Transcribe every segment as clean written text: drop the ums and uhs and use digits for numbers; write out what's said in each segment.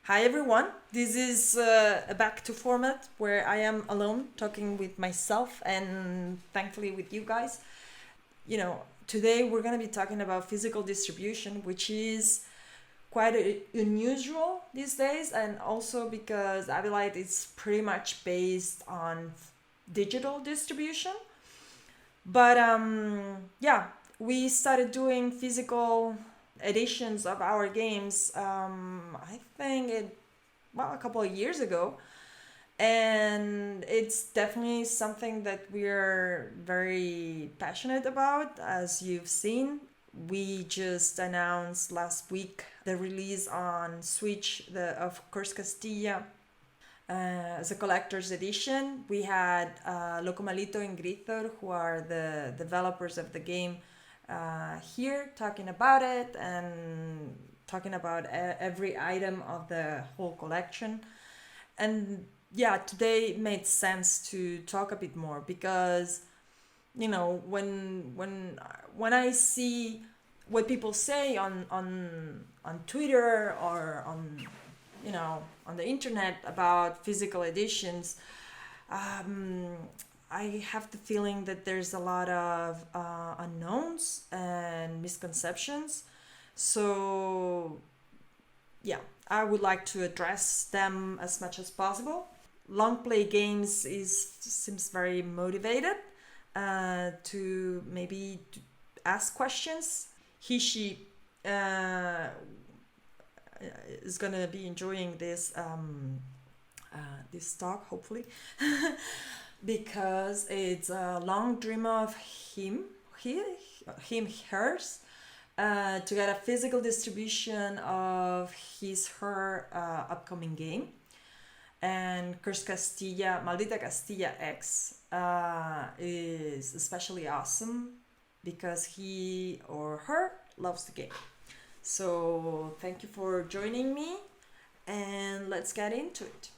Hi everyone. This is a back to format where I am alone talking with myself and thankfully with you guys. Today we're going to be talking about physical distribution, which is quite unusual these days, and also because Abylight is pretty much based on digital distribution. But yeah, we started doing physical editions of our games. I think a couple of years ago, and it's definitely something that we're very passionate about. As you've seen, we just announced last week the release on Switch of Curse Castilla as a collector's edition. We had Locomalito and Grithor, who are the developers of the game, here talking about it and talking about every item of the whole collection. And yeah, today made sense to talk a bit more because when I see what people say on Twitter or on the internet about physical editions, I have the feeling that there's a lot of unknowns and misconceptions. So yeah, I would like to address them as much as possible. Long play games seems very motivated to maybe ask questions. He, she is gonna be enjoying this talk, hopefully, because it's a long dream of hers, to get a physical distribution of her upcoming game. And Curse Castilla, Maldita Castilla X, is especially awesome because he or her loves the game. So thank you for joining me, and let's get into it.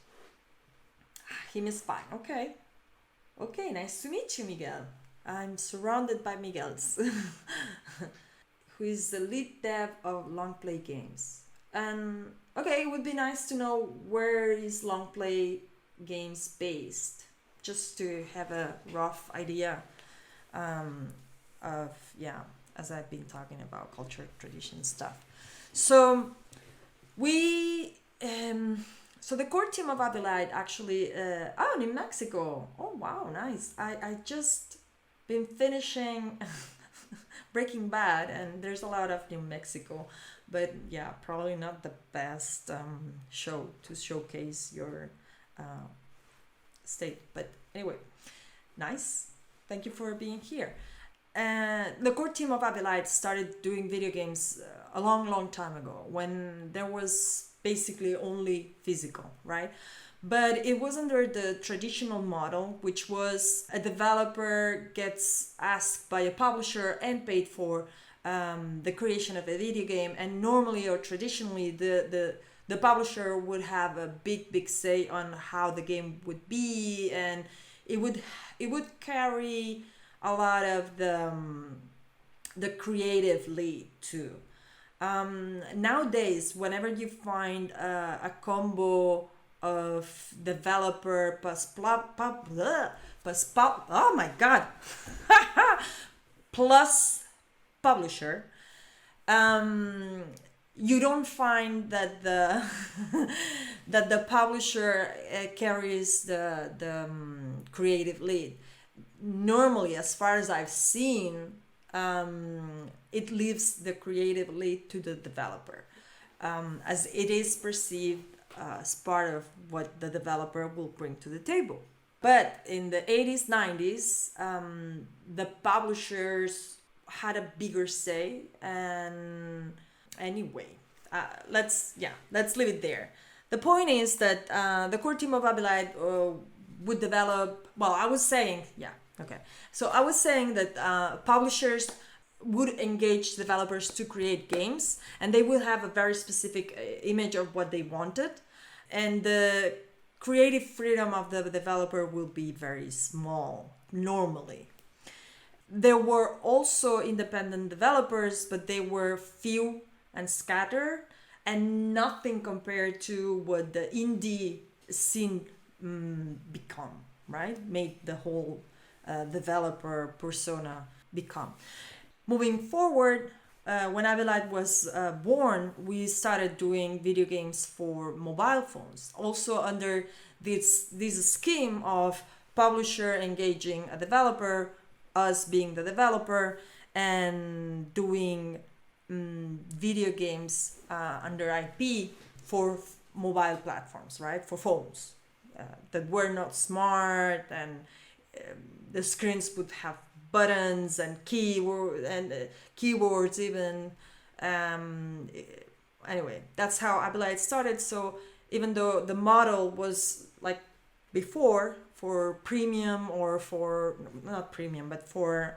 Him is fine. Okay, nice to meet you, Miguel. I'm surrounded by Miguels, who is the lead dev of Long Play Games. And okay, it would be nice to know where is Long Play Games based, just to have a rough idea of, yeah, as I've been talking about culture, tradition stuff. So we so the core team of Abylight actually in Mexico. Oh wow, nice. I just been finishing Breaking Bad, and there's a lot of New Mexico, but yeah, probably not the best show to showcase your state. But anyway, nice. Thank you for being here. The core team of Abylight started doing video games a long time ago, when there was basically only physical, right? But it was under the traditional model, which was a developer gets asked by a publisher and paid for the creation of a video game, and normally or traditionally the publisher would have a big say on how the game would be, and it would carry a lot of the creative lead too. Nowadays, whenever you find a combo of developer oh my god plus publisher, you don't find that the that the publisher carries the creative lead. Normally, as far as I've seen, it leaves the creative lead to the developer, as it is perceived as part of what the developer will bring to the table. But in the 80s, 90s, the publishers had a bigger say, and anyway, let's leave it there. The point is that the core team of Abylight would develop. Well, I was saying, yeah, okay. So I was saying that publishers would engage developers to create games, and they will have a very specific image of what they wanted, and the creative freedom of the developer will be very small normally. There were also independent developers, but they were few and scattered, and nothing compared to what the indie scene become, right? Made the whole developer persona become. Moving forward, when Abylight was born, we started doing video games for mobile phones, also under this scheme of publisher engaging a developer, us being the developer, and doing video games under IP for mobile platforms, right? For phones that were not smart, and the screens would have buttons and keyboards even. Anyway, that's how Abylight started. So even though the model was like before for premium, or for not premium but for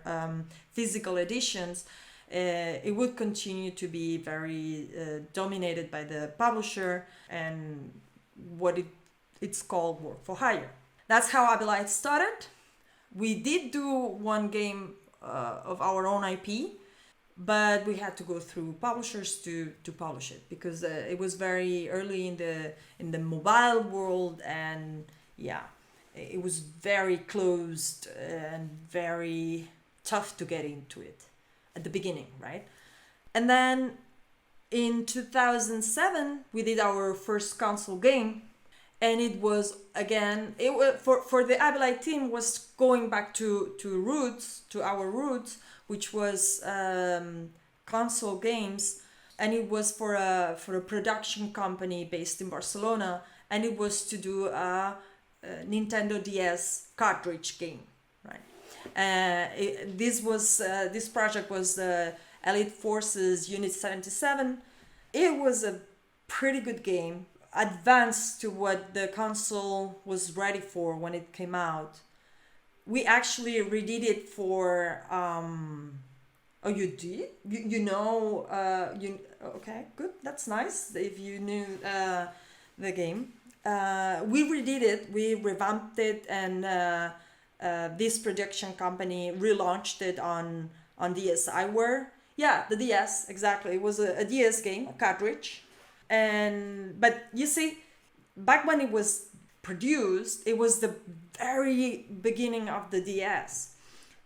physical editions, it would continue to be very dominated by the publisher and what it's called work for hire. That's how Abylight started. We did do one game of our own IP, but we had to go through publishers to publish it, because it was very early in the mobile world, and yeah, it was very closed and very tough to get into it at the beginning, right? And then in 2007 we did our first console game, and it was again, it was for the Abylight team, was going back to our roots, which was console games, and it was for a production company based in Barcelona, and it was to do a Nintendo DS cartridge game, right? This project was Elite Forces Unit 77. It was a pretty good game, advanced to what the console was ready for when it came out. We actually redid it for oh, you did? You know, okay, good, that's nice if you knew the game. We redid it, we revamped it, and this production company relaunched it on DSiWare. Yeah, the DS, exactly. It was a DS game, a cartridge. But you see, back when it was produced, it was the very beginning of the DS.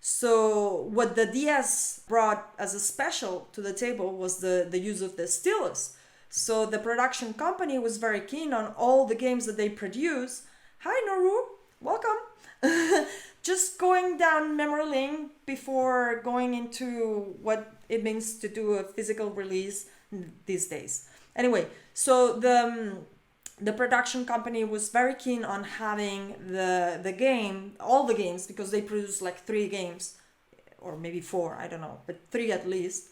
So what the DS brought as a special to the table was the use of the stylus. So the production company was very keen on all the games that they produce. Hi Noru, welcome. Just going down memory lane before going into what it means to do a physical release these days. Anyway, so the production company was very keen on having the game, all the games, because they produced like 3 games, or maybe 4, I don't know, but 3 at least,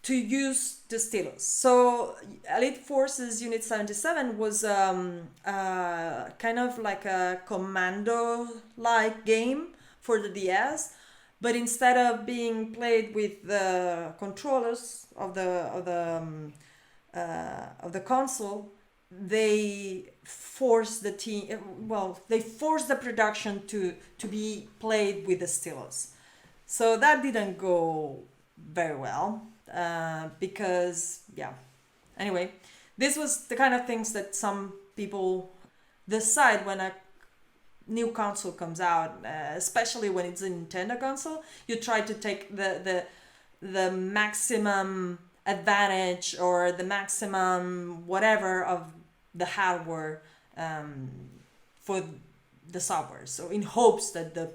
to use the stylus. So Elite Forces Unit 77 was kind of like a commando-like game for the DS, but instead of being played with the controllers of the console, they forced the team. Well, they forced the production to be played with the stylus. So that didn't go very well because yeah. Anyway, this was the kind of things that some people decide when a new console comes out, especially when it's a Nintendo console. You try to take the maximum advantage or the maximum whatever of the hardware for the software. So in hopes that the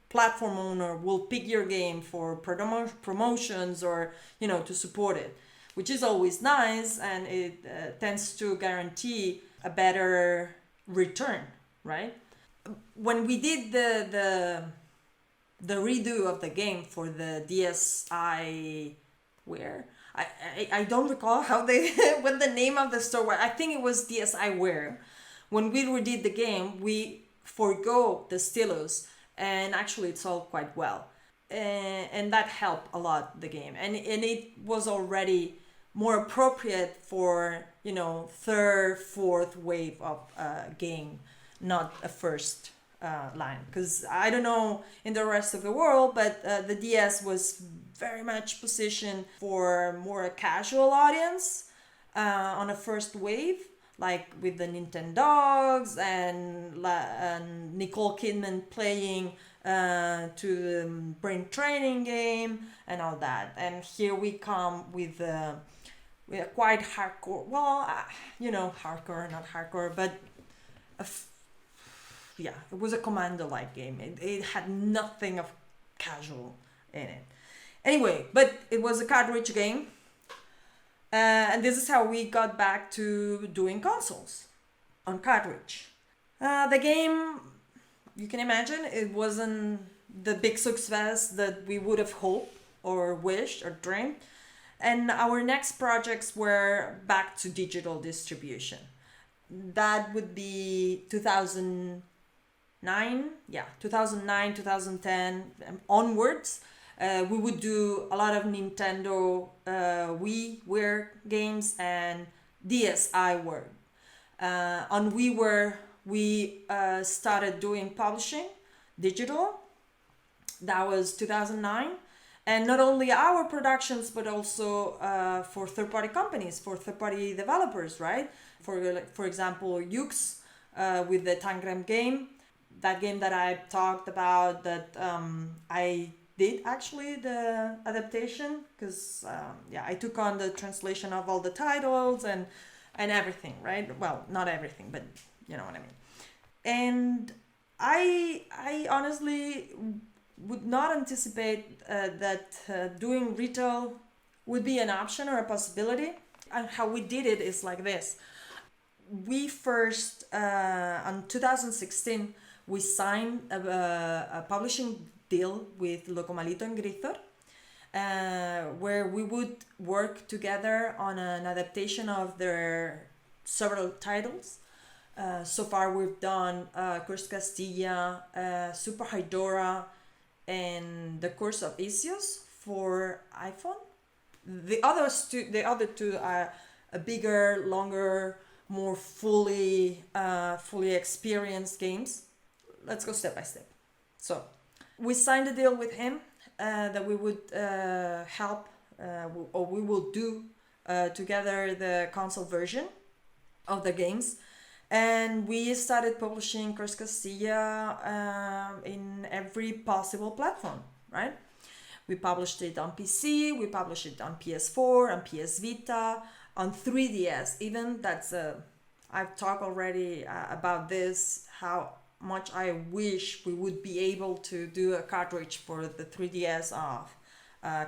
platform owner will pick your game for promotions or, you know, to support it, which is always nice, and it tends to guarantee a better return, right? When we did the redo of the game for the DSi, I don't recall how they what the name of the store was. I think it was DSiWare. When we redid the game, we forgo the stylus, and actually it sold quite well, and that helped a lot the game, and it was already more appropriate for, you know, third, fourth wave of game, not a first line, because I don't know in the rest of the world, but the DS was very much positioned for more a casual audience on a first wave, like with the Nintendogs and Nicole Kidman playing to the brain training game and all that. And here we come with a quite hardcore, well, hardcore, not hardcore, but yeah, it was a commando-like game. It had nothing of casual in it. Anyway, but it was a cartridge game. And this is how we got back to doing consoles on cartridge. The game, you can imagine, it wasn't the big success that we would have hoped or wished or dreamed. And our next projects were back to digital distribution. That would be 2009, 2010 onwards. We would do a lot of Nintendo WiiWare games and DSiWare. On WiiWare, we started doing publishing digital. That was 2009. And not only our productions, but also for third-party companies, for third-party developers, right? For example, Yux with the Tangram game, that game that I talked about, that I did actually the adaptation, because I took on the translation of all the titles and everything, right? Well, not everything, but you know what I mean. And I honestly would not anticipate that doing retail would be an option or a possibility. And how we did it is like this. We first, on 2016, we signed a publishing deal with Locomalito and Grithor, where we would work together on an adaptation of their several titles. So far we've done Curse Castilla, Super Hydora, and the Curse of Isios for iPhone. The other two are a bigger, longer, more fully experienced games. Let's go step by step. So we signed a deal with him that we would help or we will do together the console version of the games. And we started publishing Curse Castilla in every possible platform, right? We published it on PC, we published it on PS4, on PS Vita, on 3DS. Even I've talked already about this, how much I wish we would be able to do a cartridge for the 3DS of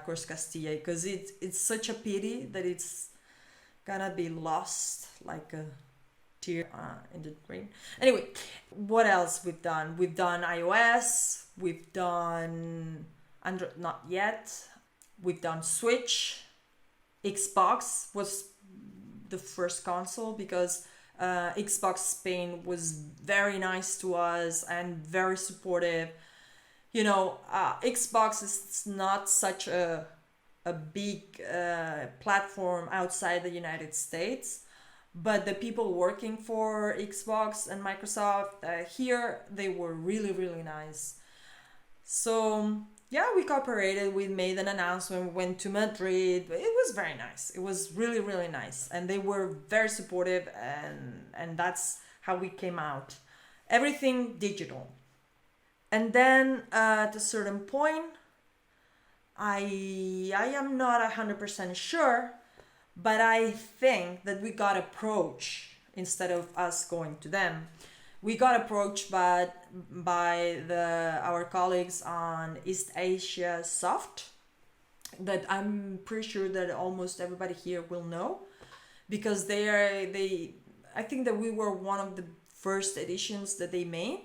Curse Castilla, because it's such a pity that it's gonna be lost like a tear in the rain. Anyway, what else we've done? We've done iOS, we've done Android, not yet. We've done Switch. Xbox was the first console because Xbox Spain was very nice to us and very supportive. You know, Xbox is not such a big platform outside the United States, but the people working for Xbox and Microsoft here, they were really, really nice. So yeah, we cooperated, we made an announcement, we went to Madrid. It was very nice. It was really, really nice. And they were very supportive, and that's how we came out. Everything digital. And then at a certain point, I am not 100% sure, but I think that we got approached instead of us going to them. We got approached by our colleagues on East Asia Soft, that I'm pretty sure that almost everybody here will know, because I think that we were one of the first editions that they made,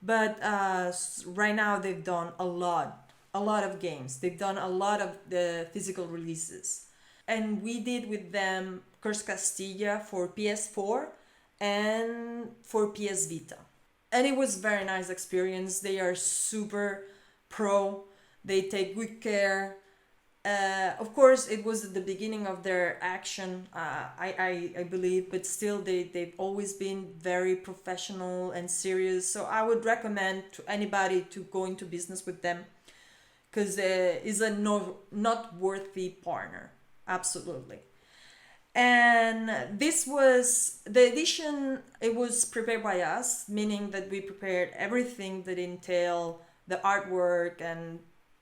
but right now they've done a lot of games. They've done a lot of the physical releases, and we did with them Curse Castilla for PS4 and for PS Vita. And it was very nice experience. They are super pro. They take good care. Of course, it was at the beginning of their action, I believe, but still they've always been very professional and serious. So I would recommend to anybody to go into business with them, because is a not worthy partner. Absolutely. And this was the edition. It was prepared by us, meaning that we prepared everything that entail the artwork. And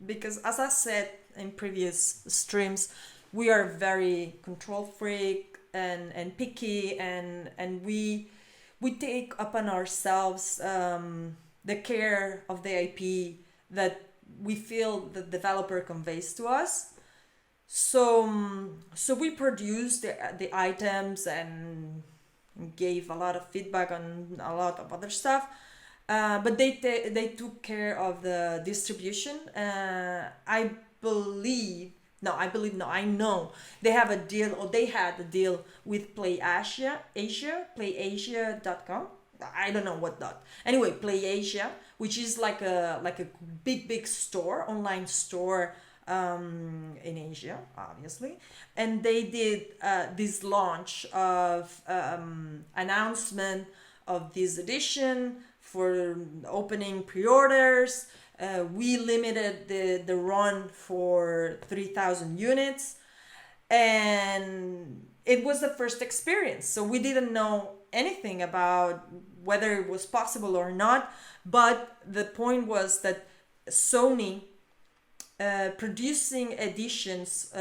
because, as I said in previous streams, we are very control freak and picky, and we take upon ourselves the care of the IP that we feel the developer conveys to us. So we produced the items and gave a lot of feedback on a lot of other stuff. But they took care of the distribution. I believe no, I believe no, I know they have a deal, or they had a deal with PlayAsia.com. I don't know what dot. Anyway, PlayAsia, which is like a big store, online store in Asia, obviously, and they did this launch of announcement of this edition for opening pre-orders. We limited the run for 3,000 units, and it was the first experience. So we didn't know anything about whether it was possible or not, but the point was that Sony producing editions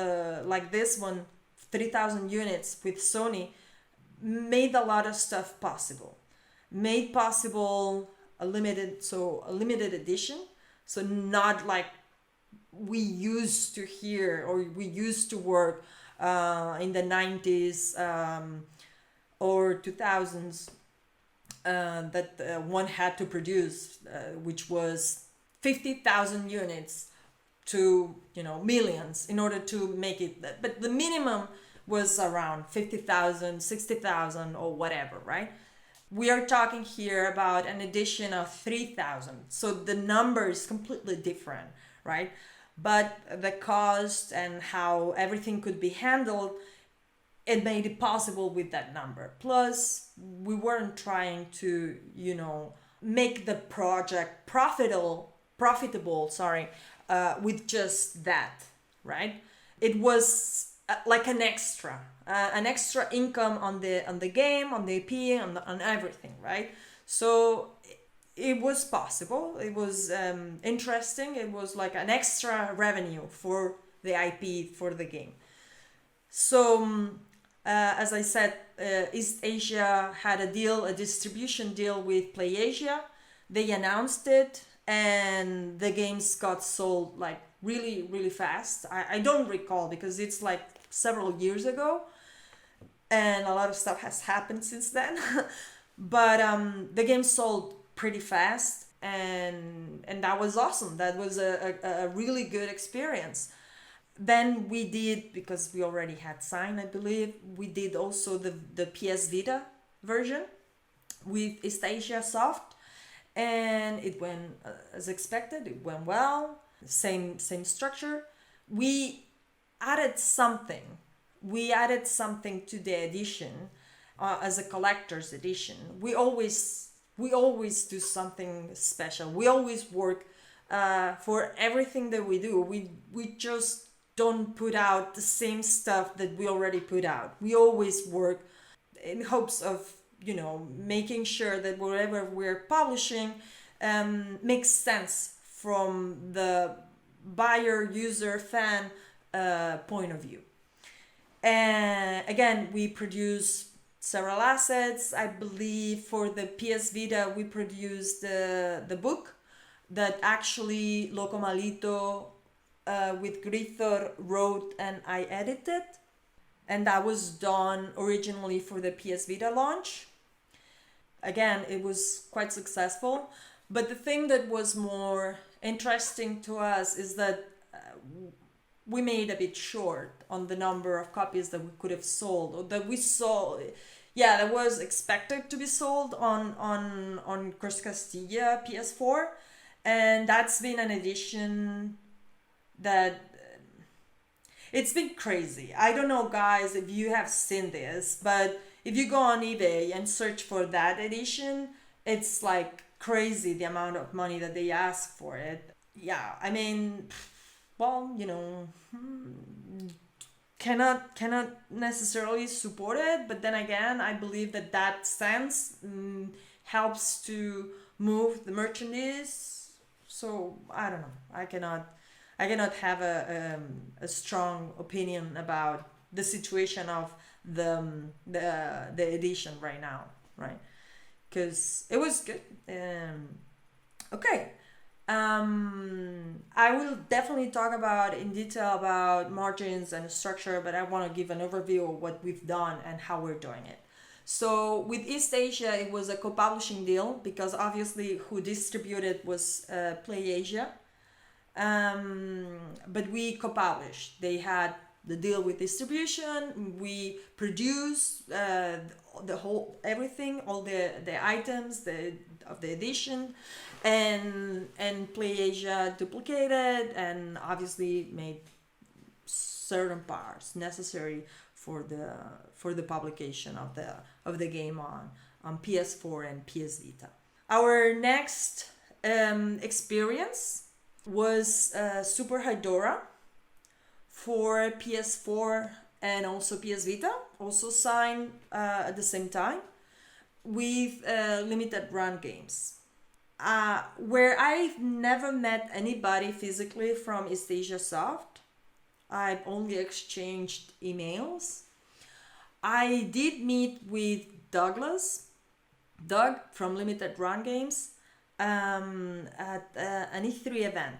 like this one, 3,000 units with Sony, made a lot of stuff possible. Made possible a limited edition. So not like we used to hear or we used to work in the 90s or 2000s that one had to produce, which was 50,000 units to millions in order to make it. But the minimum was around 50,000, 60,000 or whatever, right? We are talking here about an edition of 3,000. So the number is completely different, right? But the cost and how everything could be handled, it made it possible with that number. Plus, we weren't trying to, make the project profitable, with just that, right? It was like an extra income on the game, on the IP, on everything, right? So it was possible. It was interesting. It was like an extra revenue for the IP for the game. So as I said, East Asia had a distribution deal with PlayAsia. They announced it, and the games got sold like really, really fast. I don't recall because it's like several years ago, and a lot of stuff has happened since then. But the game sold pretty fast, and that was awesome. That was a really good experience. Then we did, because we already had signed, I believe, we did also the PS Vita version with East Asia Soft, and it went as expected. It went well. Same structure. We added something. We added something to the edition as a collector's edition. We always do something special. We always work for everything that we do. We just don't put out the same stuff that we already put out. We always work in hopes of making sure that whatever we're publishing makes sense from the buyer, user, fan point of view. And again, we produce several assets. I believe for the PS Vita, we produced the book that actually Loco Malito with Grithor wrote and I edited. And that was done originally for the PS Vita launch. Again, it was quite successful. But the thing that was more interesting to us is that we made a bit short on the number of copies that we could have sold, or that we sold. Yeah, that was expected to be sold on Cruz Castilla PS4, and that's been an edition that it's been crazy. I don't know, guys, if you have seen this, but if you go on eBay and search for that edition, it's like crazy the amount of money that they ask for it. Yeah, I mean, well, cannot necessarily support it, but then again, I believe that sense helps to move the merchandise. So I don't know. I cannot have a strong opinion about the situation of the edition right now, right? Because it was good. Okay. I will definitely talk about in detail about margins and structure, but I want to give an overview of what we've done and how we're doing it. So with East Asia, it was a co-publishing deal because obviously who distributed was PlayAsia, but we co-published. They had the deal with distribution. We produced the whole everything, all the items of the edition, and PlayAsia duplicated and obviously made certain parts necessary for the publication of the game on PS4 and PS Vita. Our next experience was Super Hydora for PS4 and also PS Vita, also signed at the same time with limited run games. Where I've never met anybody physically from East Asia Soft, I've only exchanged emails. I did meet with Doug from Limited Run Games, at an E3 event.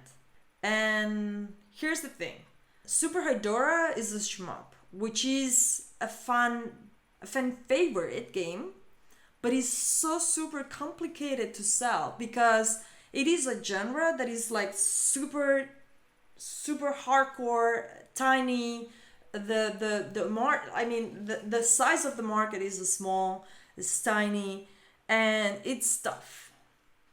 And here's the thing: Super Hydora is a shmup, which is a fan favorite game, but it's so super complicated to sell because it is a genre that is like super hardcore, tiny. The size of the market is small, it's tiny, and it's tough.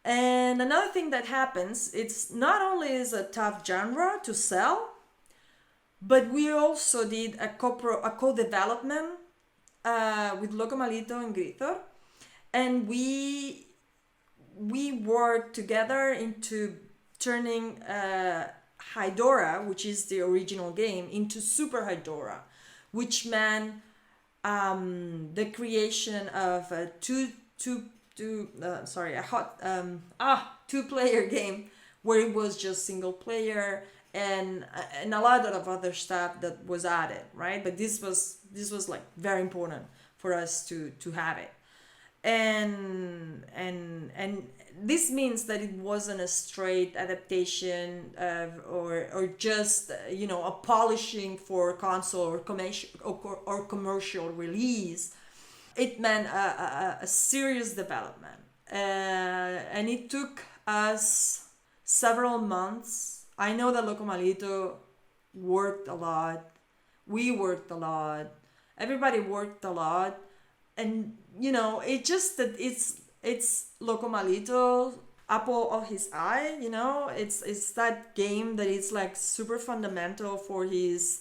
And another thing that happens, it's not only is a tough genre to sell, but we also did a co-development with Locomalito and Gritor, and we worked together into turning Hydora, which is the original game, into Super Hydora, which meant the creation of a two-player game where it was just single player and a lot of other stuff that was added, right? But this was like very important for us to have it, and this means that it wasn't a straight adaptation or just a polishing for console or commercial release. It meant a serious development, and it took us several months. I know that Locomalito worked a lot. We worked a lot. Everybody worked a lot, and it just that it's Locomalito, apple of his eye. It's that game that is like super fundamental for his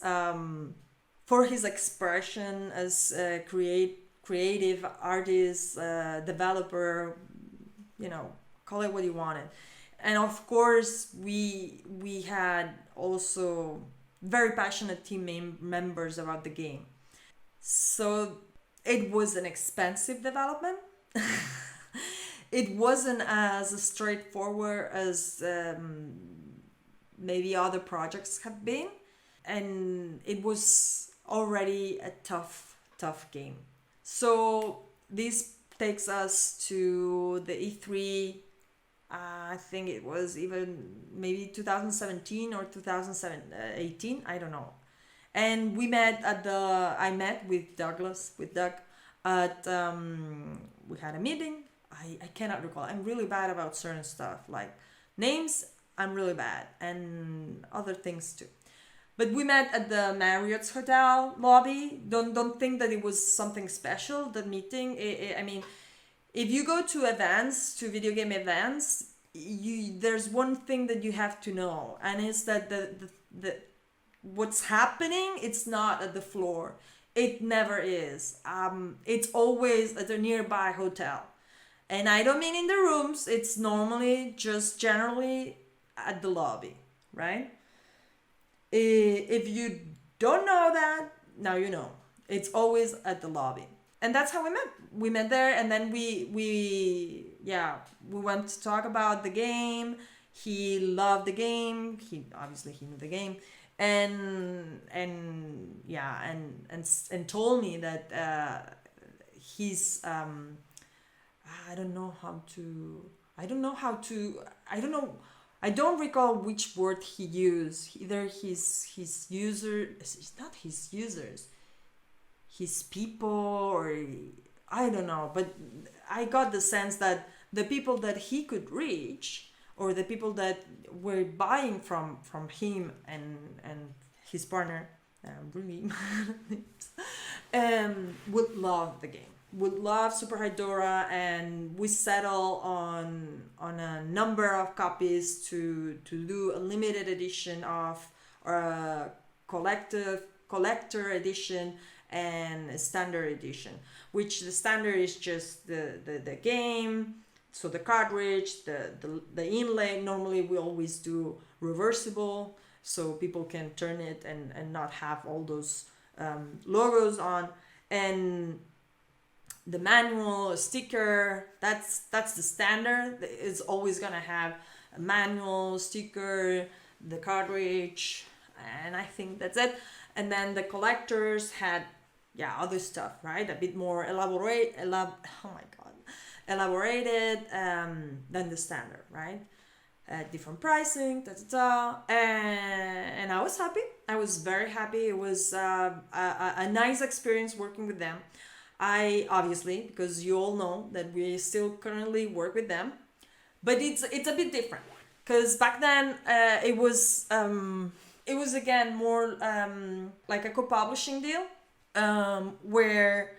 expression as a creative artist, developer. Call it what you wanted. And of course, we had also very passionate team members about the game. So it was an expensive development. It wasn't as straightforward as maybe other projects have been. And it was already a tough game. So this takes us to the E3. I think it was even maybe 2017 or 2018. I don't know. And I met with Doug at we had a meeting. I cannot recall. I'm really bad about certain stuff like names. I'm really bad, and other things too. But we met at the Marriott's hotel lobby. Don't think that it was something special. The meeting. I mean, if you go to video game events, there's one thing that you have to know, and it's that the what's happening. It's not at the floor. It never is. It's always at a nearby hotel, and I don't mean in the rooms. It's normally just generally at the lobby, right? If you don't know that, now you know. It's always at the lobby. And that's how we met. We met there, and then we went to talk about the game. He loved the game. He knew the game, and told me that he's I don't know how to. I don't know how to. I don't know. I don't recall which word he used. Either his user. It's not his users. His people, or I don't know. But I got the sense that the people that he could reach, or the people that were buying from him and his partner, really, would love the game, would love Super Hydora, and we settle on a number of copies to do a limited edition of, or a collector edition and a standard edition, which the standard is just the game, so the cartridge, the inlay. Normally we always do reversible, so people can turn it and not have all those logos on, and the manual, a sticker. That's the standard. It's always gonna have a manual, sticker, the cartridge, and I think that's it. And then the collectors had other stuff, right? A bit more elaborated than the standard, right? Different pricing, and I was happy. I was very happy. It was a nice experience working with them. I obviously, because you all know that we still currently work with them, but it's a bit different, because back then it was again more like a co-publishing deal, where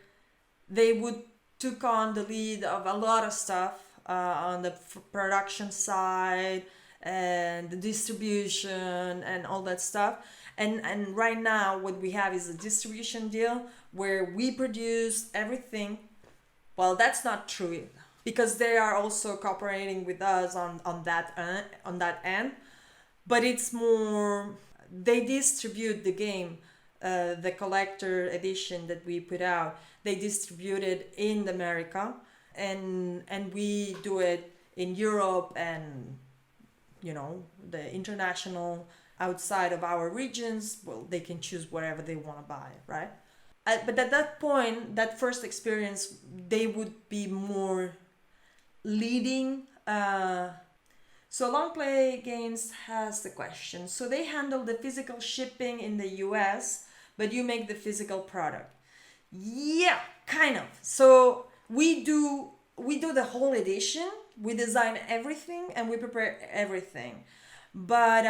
they would took on the lead of a lot of stuff on the production side and the distribution and all that stuff. And right now what we have is a distribution deal where we produce everything. Well, that's not true, because they are also cooperating with us on that end, but it's more, they distribute the game, the collector edition that we put out. They distribute it in America, and we do it in Europe, and the international outside of our regions. Well, they can choose whatever they want to buy, right? But at that point, that first experience, they would be more leading. So Long Play Games has the question. So they handle the physical shipping in the US, but you make the physical product. Yeah, kind of. So we do the whole edition. We design everything and we prepare everything. But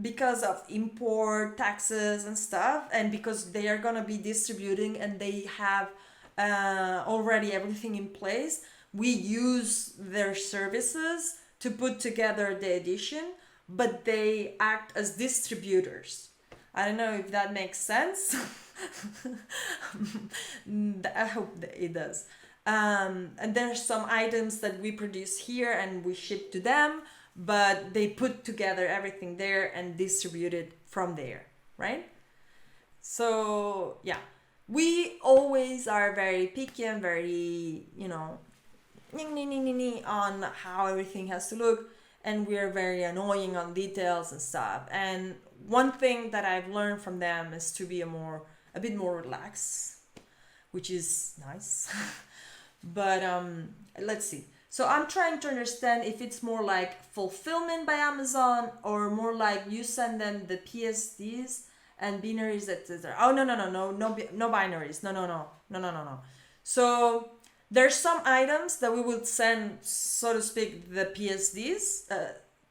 because of import taxes and stuff, and because they are gonna be distributing and they have already everything in place, we use their services to put together the edition, but they act as distributors. I don't know if that makes sense. I hope that it does. And there's some items that we produce here and we ship to them, but they put together everything there and distribute it from there, right? So yeah, we always are very picky and very, on how everything has to look, and we are very annoying on details and stuff. And one thing that I've learned from them is to be a bit more relaxed, which is nice. But let's see. So I'm trying to understand if it's more like fulfillment by Amazon, or more like you send them the PSDs and binaries, etc. Oh, no binaries. No. So there's some items that we will send, so to speak, the PSDs.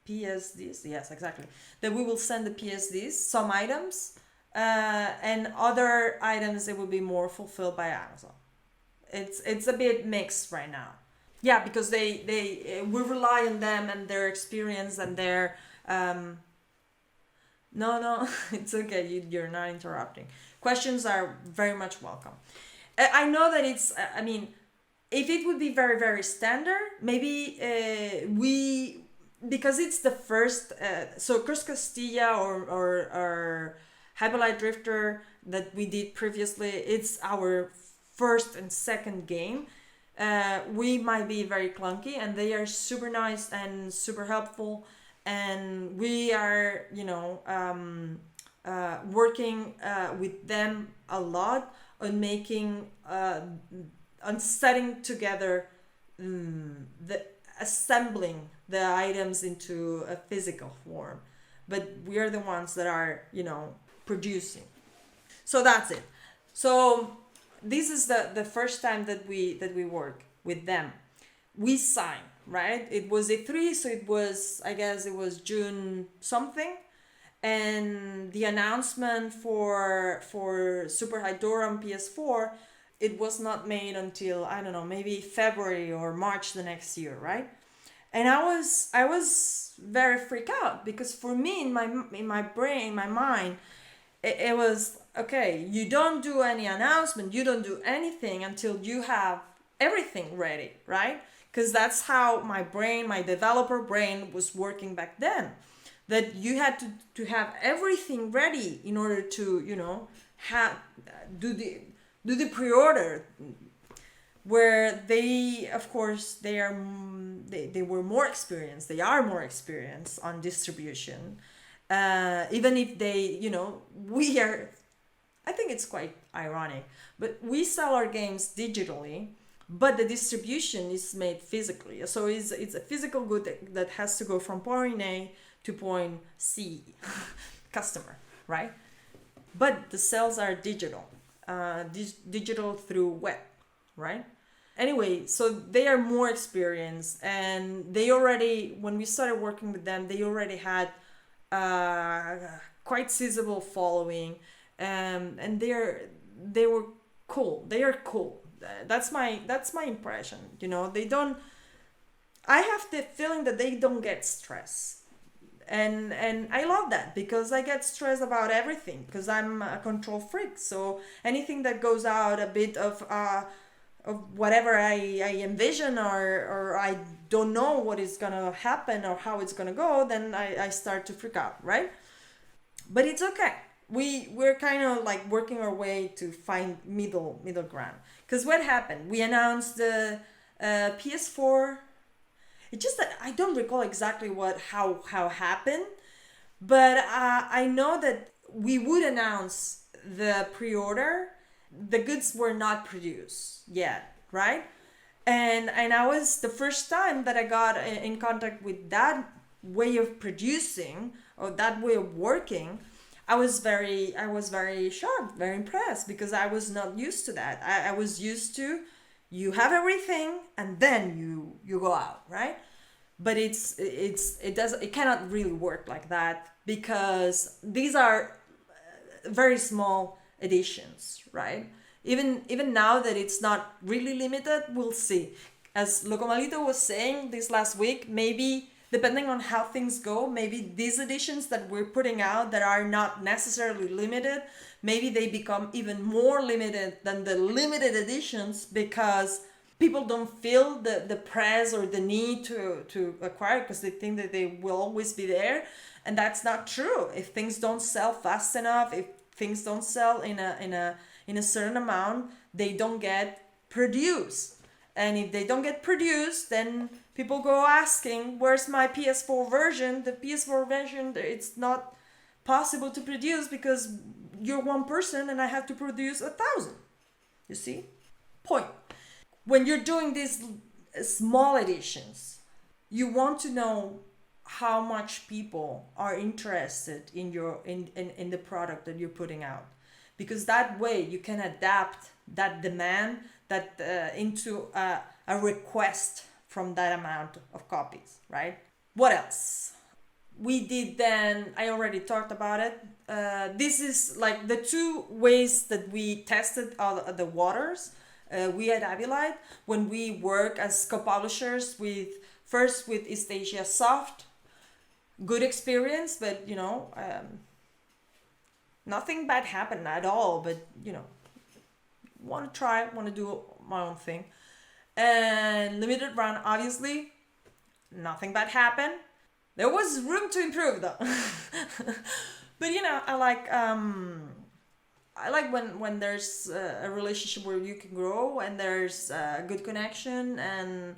PSDs, yes, exactly. That we will send the PSDs, some items, and other items that will be more fulfilled by Amazon. It's a bit mixed right now. Yeah, because we rely on them and their experience and their no, it's okay. You're not interrupting. Questions are very much welcome. I know that it's. If it would be very very standard, maybe because it's the first. So Cruz Castilla or Abylight Drifter that we did previously, it's our first and second game. We might be very clunky, and they are super nice and super helpful, and we are, working with them a lot on making on setting together the assembling the items into a physical form, but we are the ones that are producing. So that's it. So this is the first time that we work with them. We sign, right? It was A3, so it was, I guess it was June something, and the announcement for Super Hydora on PS4, it was not made until, I don't know, maybe February or March the next year, right? And I was very freaked out, because for me, in my brain, in my mind, it was okay. You don't do any announcement, you don't do anything until you have everything ready, right? Because that's how my brain, my developer brain, was working back then. That you had to have everything ready in order to have do the pre-order, where they, of course, they were more experienced, they are more experienced on distribution, even if they, we are, I think it's quite ironic, but we sell our games digitally, but the distribution is made physically. So it's a physical good that has to go from point A to point C, customer, right? But the sales are digital, digital through web, right? Anyway, so they are more experienced, and they already, when we started working with them, they already had quite sizable following, and they were cool. They are cool. That's my impression. They don't. I have the feeling that they don't get stressed. And I love that, because I get stressed about everything, because I'm a control freak. So anything that goes out a bit of whatever I envision, or I don't know what is gonna happen or how it's gonna go, then I start to freak out, right? But it's okay. We're kind of like working our way to find middle ground. Because what happened? We announced the PS4. It's just that I don't recall exactly how happened, but I know that we would announce the pre-order. The goods were not produced yet, right? And I was the first time that I got in contact with that way of producing, or that way of working. I was very shocked, very impressed, because I was not used to that. I was used to, you have everything and then you go out, right? But it cannot really work like that, because these are very small editions, right? Even now that it's not really limited, we'll see. As Locomalito was saying this last week, maybe depending on how things go, maybe these editions that we're putting out that are not necessarily limited, maybe they become even more limited than the limited editions, because people don't feel the press or the need to acquire, because they think that they will always be there. And that's not true. If things don't sell fast enough, if things don't sell in a certain amount, they don't get produced. And if they don't get produced, then people go asking, where's my PS4 version? The PS4 version, it's not possible to produce, because you're one person and I have to produce 1,000. You see? Point. When you're doing these small editions, you want to know how much people are interested in the product that you're putting out, because that way you can adapt that demand into a request from that amount of copies, right? What else? We did then, I already talked about it. This is like the two ways that we tested the waters. We at Abylight, when we work as co-publishers first with East Asia Soft, good experience, but nothing bad happened at all, but want to do my own thing. And limited run, obviously, nothing bad happened. There was room to improve though. But I like when there's a relationship where you can grow and there's a good connection and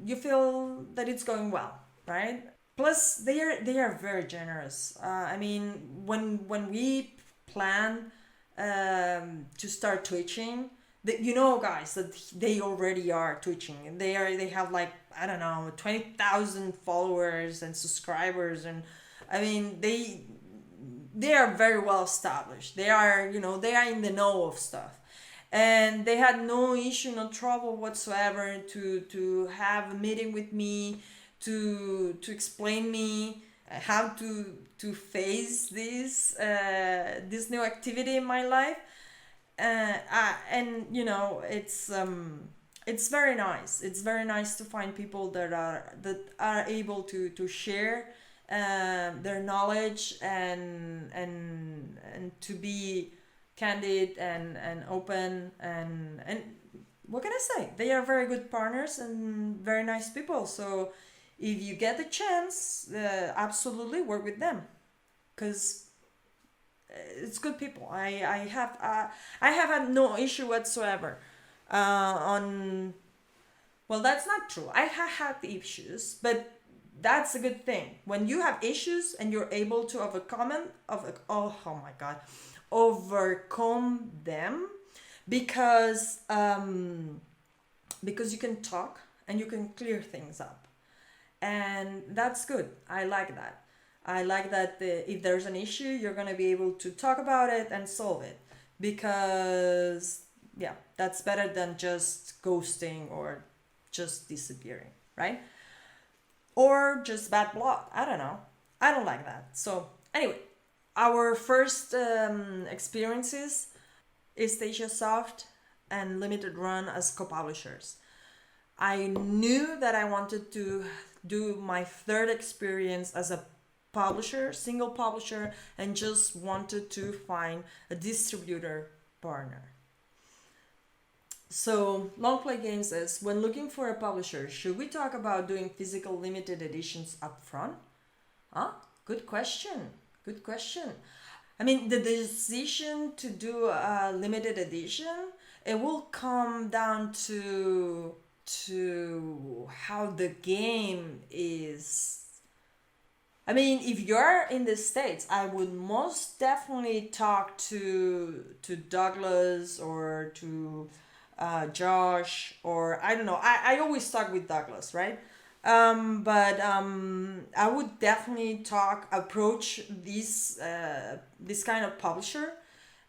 you feel that it's going well, right? Plus, they are very generous. I mean, when we plan to start twitching, that guys, that they already are twitching. They have like, I don't know, 20,000 followers and subscribers, and I mean they are very well established. They are in the know of stuff, and they had no issue, no trouble whatsoever to have a meeting with me to explain me how to face this new activity in my life. And it's very nice. It's very nice to find people that are able to share their knowledge and to be candid and open and what can I say? They are very good partners and very nice people. So if you get the chance, absolutely work with them, because it's good people. I have had no issue whatsoever on. Well, that's not true. I have had issues, but that's a good thing. When you have issues and you're able to oh my god, overcome them, because you can talk and you can clear things up, and that's good. I like that. I like that if there's an issue, you're going to be able to talk about it and solve it, because yeah, that's better than just ghosting or just disappearing, right? Or just bad blood. I don't know. I don't like that. So anyway, our first experiences is Stasia Soft and Limited Run as co-publishers. I knew that I wanted to do my third experience as a publisher, single publisher, and just wanted to find a distributor partner. So, Long Play Games says, when looking for a publisher, should we talk about doing physical limited editions up front? Huh? Good question. Good question. I mean, the decision to do a limited edition, it will come down to how the game is. I mean, if you're in the States, I would most definitely talk to Douglas or to Josh, or I don't know. I always talk with Douglas, right? But I would definitely approach this kind of publisher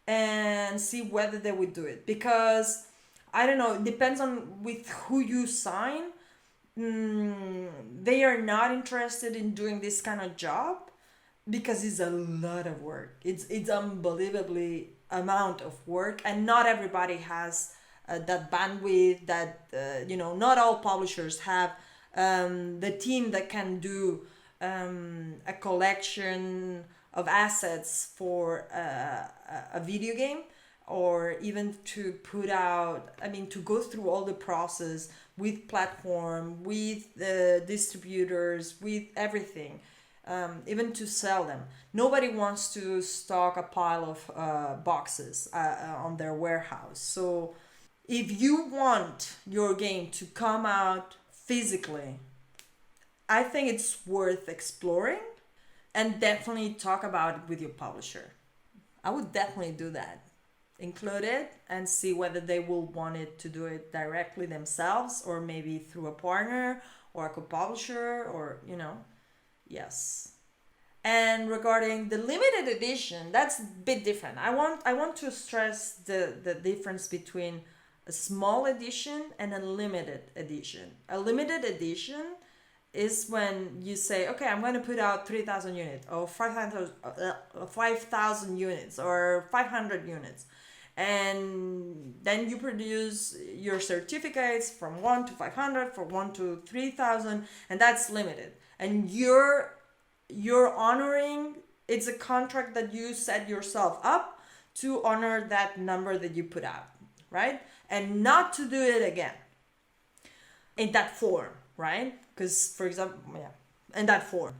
and see whether they would do it, because I don't know. It depends on with who you sign. They are not interested in doing this kind of job because it's a lot of work. It's unbelievably amount of work, and not everybody has that bandwidth. Not all publishers have the team that can do a collection of assets for a video game, or even to put out, to go through all the process with platform, with distributors, with everything, even to sell them. Nobody wants to stock a pile of boxes on their warehouse. So if you want your game to come out physically, I think it's worth exploring, and definitely talk about it with your publisher. I would definitely do that. Include it and see whether they will want it to do it directly themselves, or maybe through a partner or a co-publisher, or yes. And regarding the limited edition, that's a bit different. I want to stress the difference between a small edition and a limited edition. A limited edition is when you say, okay, I'm going to put out 3,000 units or 5,000 units or 500 units. And then you produce your certificates from 1 to 500, from 1 to 3,000, and that's limited. And you're honoring, it's a contract that you set yourself up to honor that number that you put out, right? And not to do it again in that form, right? Because, for example, in that form.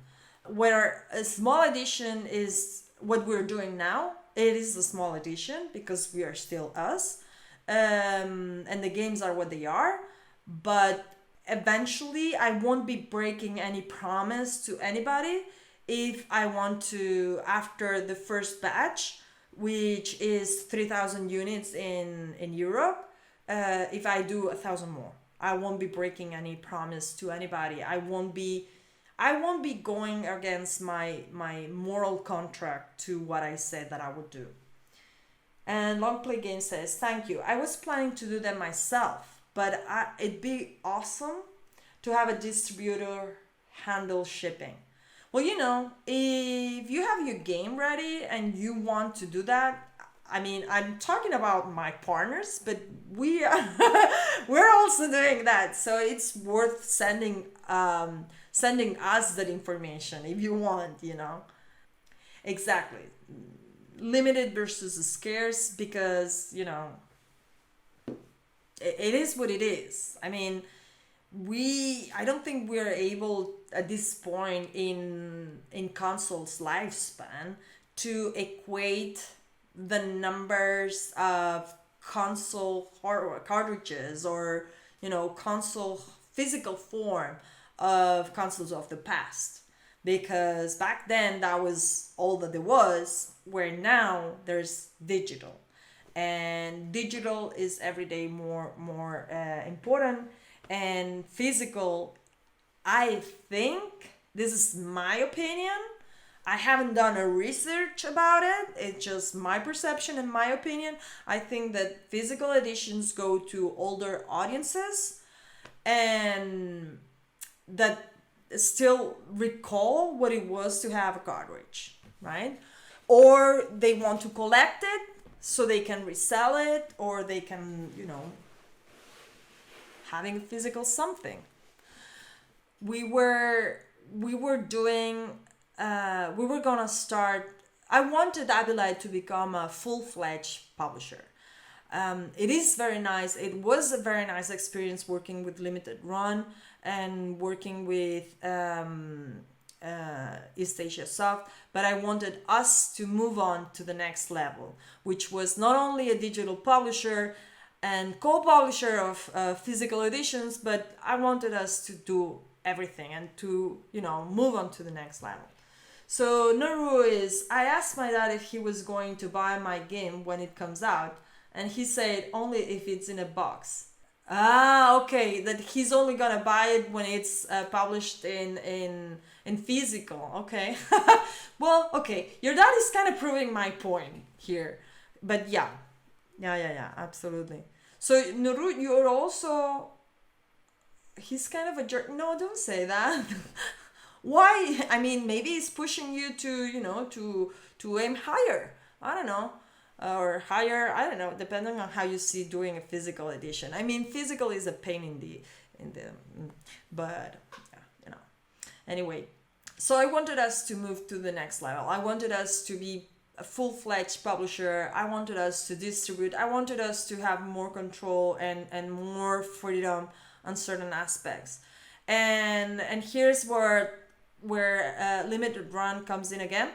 Where a small edition is what we're doing now, it is a small edition because we are still us, and the games are what they are. But eventually, I won't be breaking any promise to anybody if I want to, after the first batch, which is 3,000 units in Europe, if I do 1,000 more. I won't be breaking any promise to anybody. I won't be going against my moral contract to what I said that I would do. And Long Play Game says, thank you. I was planning to do them myself, but it'd be awesome to have a distributor handle shipping. Well, if you have your game ready and you want to do that, I mean, I'm talking about my partners, but we are we're also doing that. So it's worth sending us that information if you want. Exactly. Limited versus scarce, because it is what it is. I mean, I don't think we're able at this point in consoles lifespan to equate the numbers of console hardware cartridges, or console physical form of consoles of the past, because back then that was all that there was, where now there's digital, and digital is every day more important, and physical, I think, this is my opinion, I haven't done a research about it, it's just my perception and my opinion. I think that physical editions go to older audiences, and that still recall what it was to have a cartridge, right? Or they want to collect it so they can resell it, or they can, having a physical something. We were gonna start. I wanted Abylight to become a full-fledged publisher. It is very nice. It was a very nice experience working with Limited Run and working with East Asia Soft, but I wanted us to move on to the next level, which was not only a digital publisher and co-publisher of physical editions, but I wanted us to do everything and to move on to the next level. So Naru I asked my dad if he was going to buy my game when it comes out, and he said only if it's in a box. Ah, okay, that he's only gonna buy it when it's published in physical. Okay. Well, okay, your dad is kind of proving my point here, but yeah, absolutely. So Nurut, you're also, he's kind of a jerk. No, don't say that. Why? I mean, maybe he's pushing you to aim higher. I don't know. Or higher, I don't know, depending on how you see doing a physical edition. I mean, physical is a pain but yeah. Anyway, so I wanted us to move to the next level. I wanted us to be a full-fledged publisher. I wanted us to distribute. I wanted us to have more control and more freedom on certain aspects. And here's where Limited Run comes in again,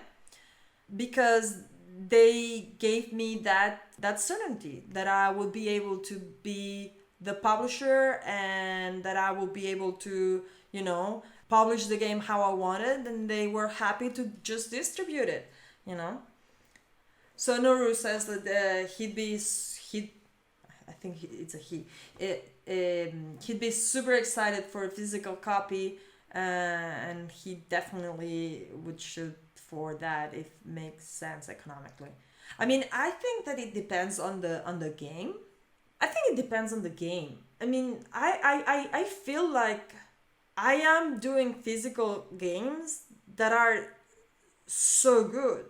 because they gave me that certainty that I would be able to be the publisher, and that I will be able to publish the game how I wanted, and they were happy to just distribute it. So Noru says that I think it's a he. He'd be super excited for a physical copy, and he definitely would shoot for that if it makes sense economically. I mean, I think that it depends on the game. I think it depends on the game. I mean, I feel like I am doing physical games that are so good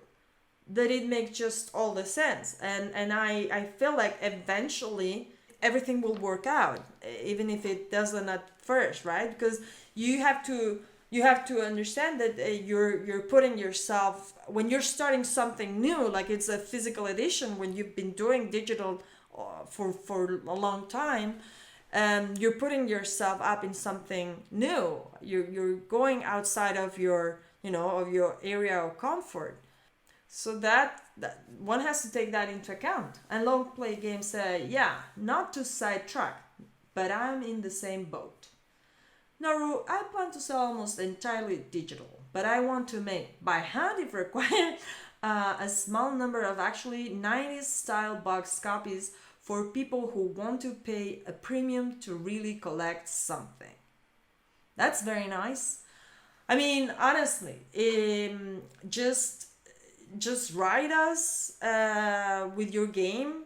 that it makes just all the sense. And I feel like eventually everything will work out, even if it doesn't at first, right? Because you have to understand that you're putting yourself, when you're starting something new, like it's a physical edition, when you've been doing digital for a long time, you're putting yourself up in something new. You're going outside of your, of your area of comfort. So that one has to take that into account. And long play games say, yeah, not to sidetrack, but I'm in the same boat. Naru, I plan to sell almost entirely digital, but I want to make by hand if required a small number of actually 90s style box copies for people who want to pay a premium to really collect something. That's very nice. I mean, honestly, just write us with your game.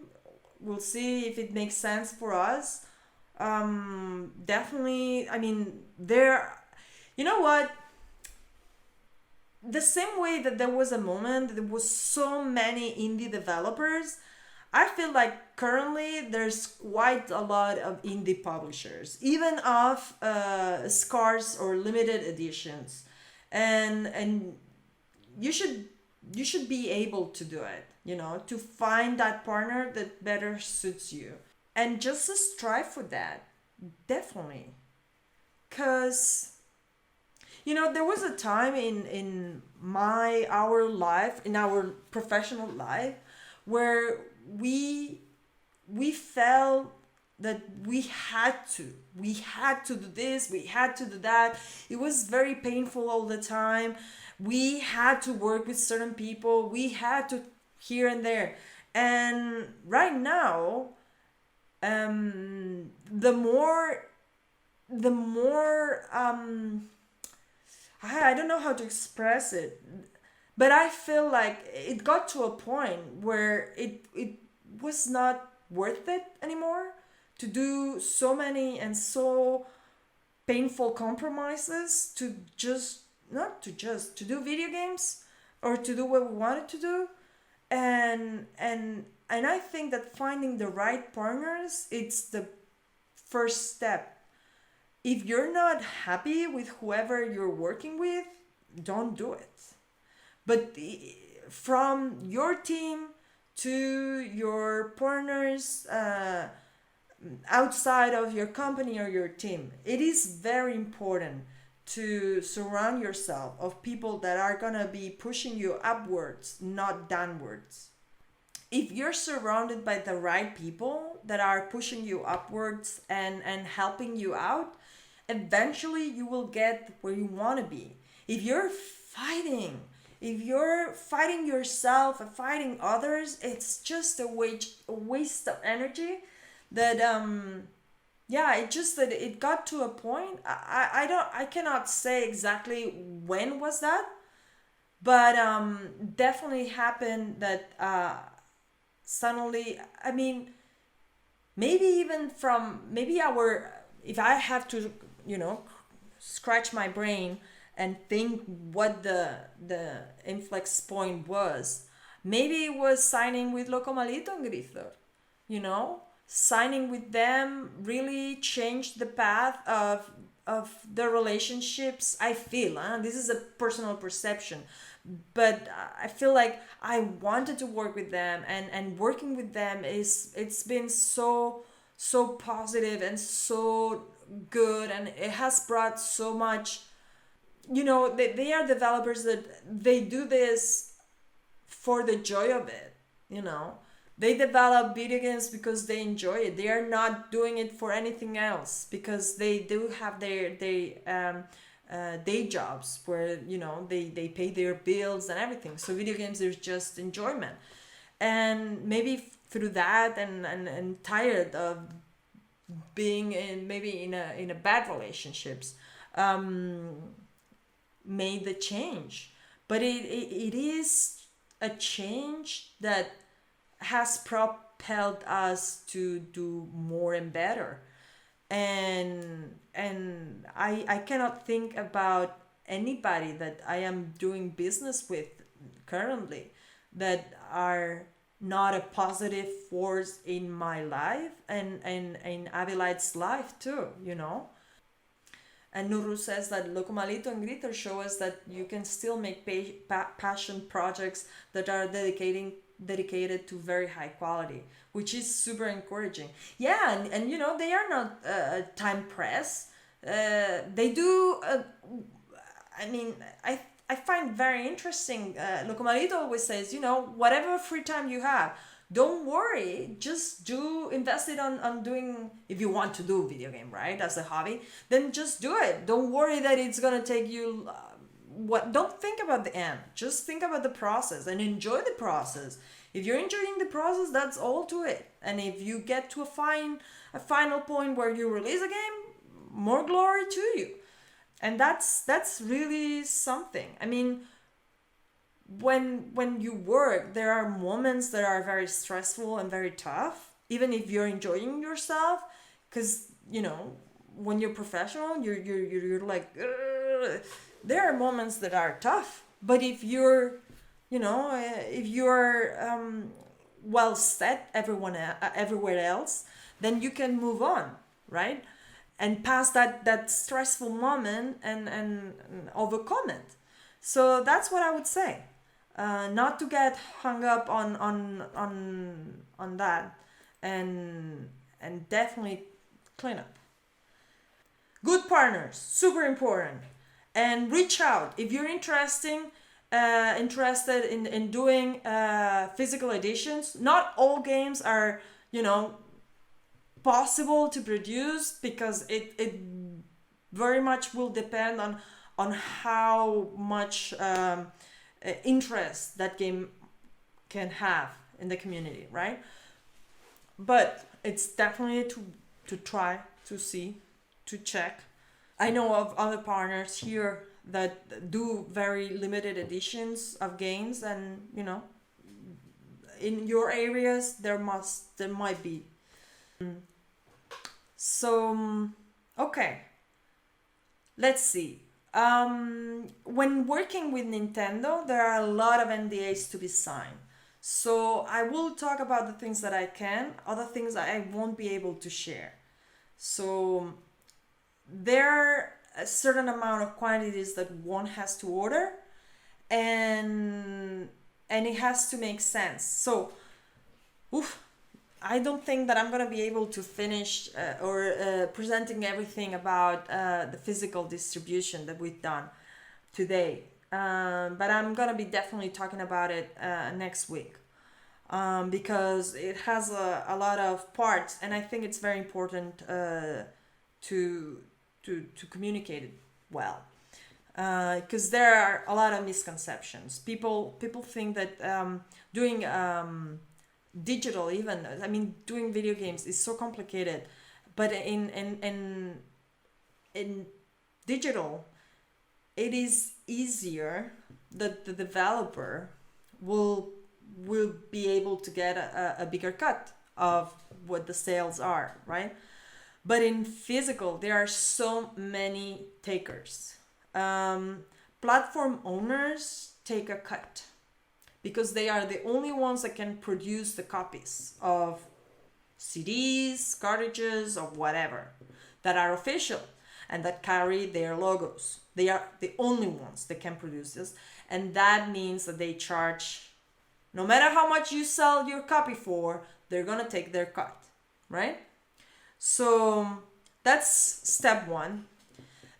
We'll see if it makes sense for us. Definitely. I mean, you know what? The same way that there was a moment, there was so many indie developers. I feel like currently there's quite a lot of indie publishers, even of scarce or limited editions, and you should you should be able to do it. To find that partner that better suits you, and just to strive for that, definitely. Cause there was a time in our life, in our professional life, where we felt that we had to do this, we had to do that. It was very painful all the time. We had to work with certain people, we had to here and there. And right now, the more I don't know how to express it, but I feel like it got to a point where it was not worth it anymore to do so many and so painful compromises to just not to just to do video games or to do what we wanted to do. And I think that finding the right partners, it's the first step. If you're not happy with whoever you're working with, don't do it. But from your team to your partners outside of your company or your team, it is very important to surround yourself of people that are gonna be pushing you upwards, not downwards. If you're surrounded by the right people that are pushing you upwards and helping you out, eventually you will get where you want to be. If you're fighting yourself and fighting others, it's just a waste of energy. That yeah, it just that it got to a point. I cannot say exactly when was that, but definitely happened that suddenly. I mean, maybe even from maybe our if I have to you know scratch my brain and think what the inflex point was, maybe it was signing with Loco Malito and Grithor. Signing with them really changed the path of the relationships. I feel this is a personal perception, but I feel like I wanted to work with them, and working with them it's been so positive and so good, and it has brought so much. They are developers that they do this for the joy of it. They develop video games because they enjoy it. They are not doing it for anything else, because they do have their day jobs where they pay their bills and everything. So video games is just enjoyment, and maybe through that and tired of being in a bad relationships, made the change. But it is a change that has propelled us to do more and better. And I cannot think about anybody that I am doing business with currently that are not a positive force in my life, and in Abylight's life too. And Nuru says that Locomalito and Glitter show us that you can still make passion projects that are dedicating dedicated to very high quality, which is super encouraging. Yeah, and you know, they are not time pressed. They do. I mean, I find very interesting. Locomalito always says, you know, whatever free time you have, don't worry, just do invest it on doing, if you want to do video game, right, as a hobby, then just do it. Don't worry that it's gonna take you what, don't think about the end, just think about the process and enjoy the process. If you're enjoying the process, that's all to it. And if you get to a final point where you release a game, more glory to you. And that's really something. I mean, when you work, there are moments that are very stressful and very tough, even if you're enjoying yourself, because you know, when you're professional, you're like, ugh. There are moments that are tough, but if you're, you know, if you're well set everywhere else, then you can move on, right, and pass that stressful moment and overcome it. So that's what I would say. Not to get hung up on that, and definitely clean up. Good partners, super important, and reach out if you're interested in doing physical editions. Not all games are, you know, possible to produce, because it very much will depend on how much interest that game can have in the community, right? But it's definitely to try to see, to check. I know of other partners here that do very limited editions of games, and you know, in your areas there might be. So okay, let's see. When working with Nintendo, there are a lot of NDAs to be signed. So I will talk about the things that I can, other things I won't be able to share. So there are a certain amount of quantities that one has to order, and it has to make sense. So, I don't think that I'm gonna be able to finish or presenting everything about the physical distribution that we've done today. But I'm gonna be definitely talking about it next week, because it has a lot of parts, and I think it's very important to communicate it well, because there are a lot of misconceptions. People think that doing digital, even, I mean, doing video games is so complicated, but in digital it is easier. That the developer will be able to get a bigger cut of what the sales are, right? But in physical, there are so many takers. Platform owners take a cut, because they are the only ones that can produce the copies of CDs, cartridges, or whatever that are official and that carry their logos. They are the only ones that can produce this, and that means that they charge, no matter how much you sell your copy for, they're gonna take their cut, right? So that's step one.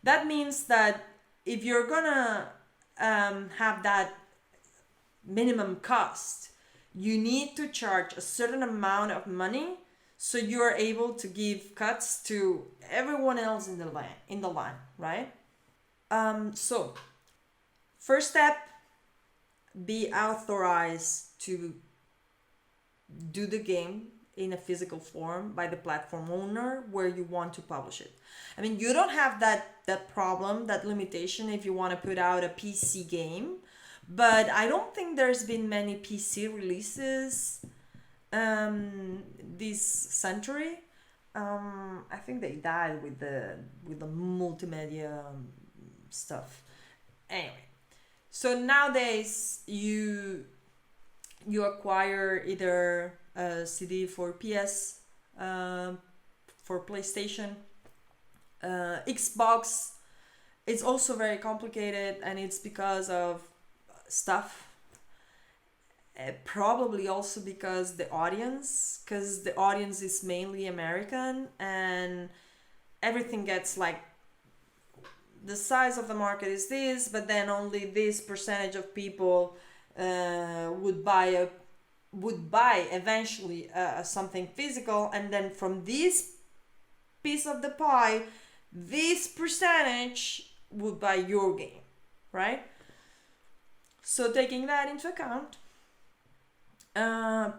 That means that if you're gonna have that minimum cost, you need to charge a certain amount of money, so you're able to give cuts to everyone else in the line, right? So first step, be authorized to do the game in a physical form by the platform owner where you want to publish it. I mean, you don't have that problem, that limitation, if you want to put out a PC game. But I don't think there's been many PC releases this century. I think they died with the multimedia stuff. Anyway, so nowadays you acquire either a CD for PS, for PlayStation, Xbox. It's also very complicated, and it's because of stuff. Probably also because the audience is mainly American, and everything gets like the size of the market is this, but then only this percentage of people would buy eventually something physical, and then from this piece of the pie, this percentage would buy your game, right? So taking that into account, uh,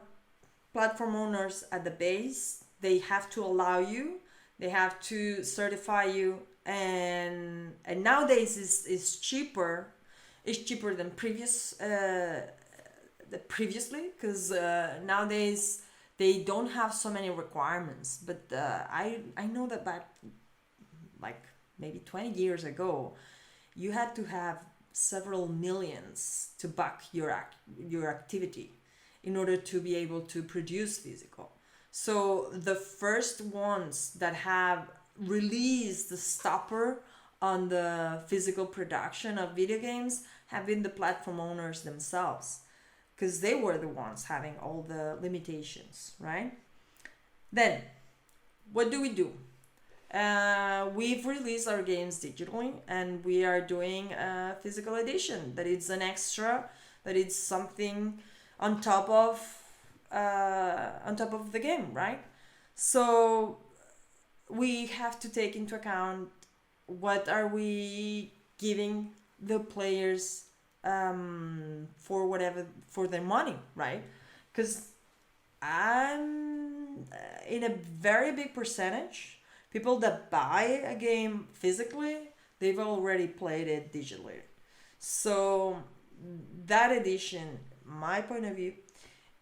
platform owners at the base, they have to allow you, they have to certify you, and nowadays is cheaper, it's cheaper than previously, because nowadays they don't have so many requirements, but I know that back like maybe 20 years ago, you had to have several millions to back your activity in order to be able to produce physical. So the first ones that have released the stopper on the physical production of video games have been the platform owners themselves, because they were the ones having all the limitations, right? Then, what do? We've released our games digitally, and we are doing a physical edition that it's an extra, that it's something on top of the game, right? So we have to take into account what are we giving the players for their money, right? Because I'm in a very big percentage, people that buy a game physically, they've already played it digitally. So that edition, my point of view,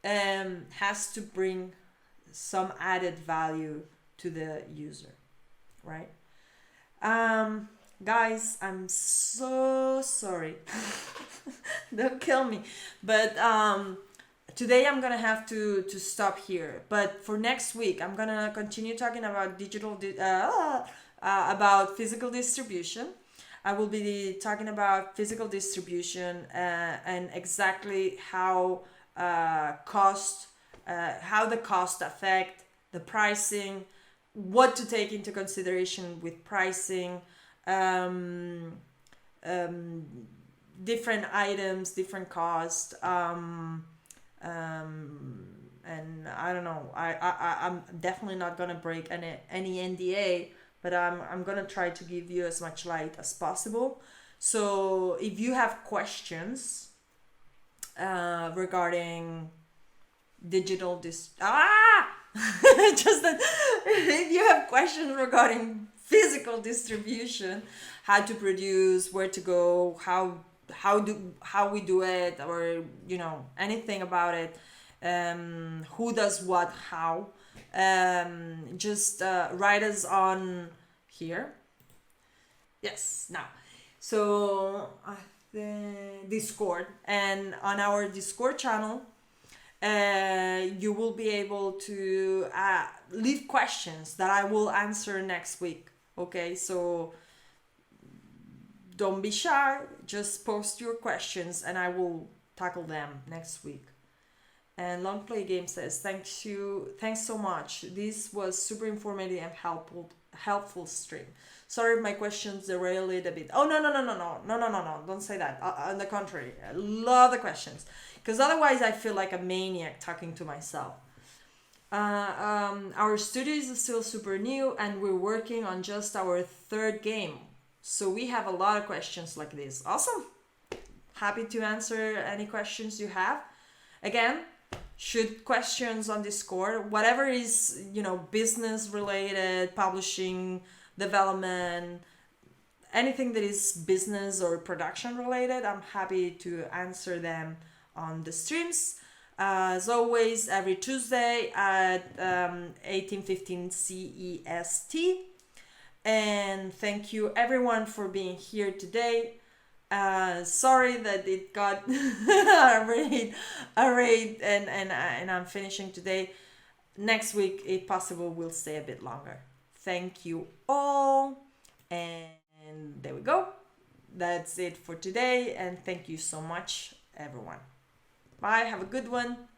has to bring some added value to the user, right? Guys, I'm so sorry. Don't kill me. But today I'm gonna have to stop here. But for next week, I'm gonna continue talking about about physical distribution. I will be talking about physical distribution and exactly how how the cost affect the pricing, what to take into consideration with pricing, um, um, different items, different cost, and I don't know. I'm definitely not gonna break any NDA, but I'm gonna try to give you as much light as possible. So if you have questions regarding digital just that if you have questions regarding physical distribution, how to produce, where to go, how we do it, or anything about it, who does what, how, just write us on here. Yes, now. So the Discord, and on our Discord channel, you will be able to leave questions that I will answer next week. Okay, so don't be shy, just post your questions and I will tackle them next week. And Long Play Game says, thanks so much. This was super informative and helpful stream. Sorry if my questions derailed it a bit. Oh, no, don't say that. On the contrary, I love the questions, because otherwise I feel like a maniac talking to myself. Our studio is still super new and we're working on just our third game. So we have a lot of questions like this. Awesome. Happy to answer any questions you have. Again, shoot questions on Discord. Whatever is, business related, publishing, development, anything that is business or production related, I'm happy to answer them on the streams. As always, every Tuesday at 18:15 CEST. And thank you everyone for being here today. Sorry that it got arrayed and I'm finishing today. Next week, if possible, we'll stay a bit longer. Thank you all. And there we go. That's it for today. And thank you so much, everyone. Bye. Have a good one.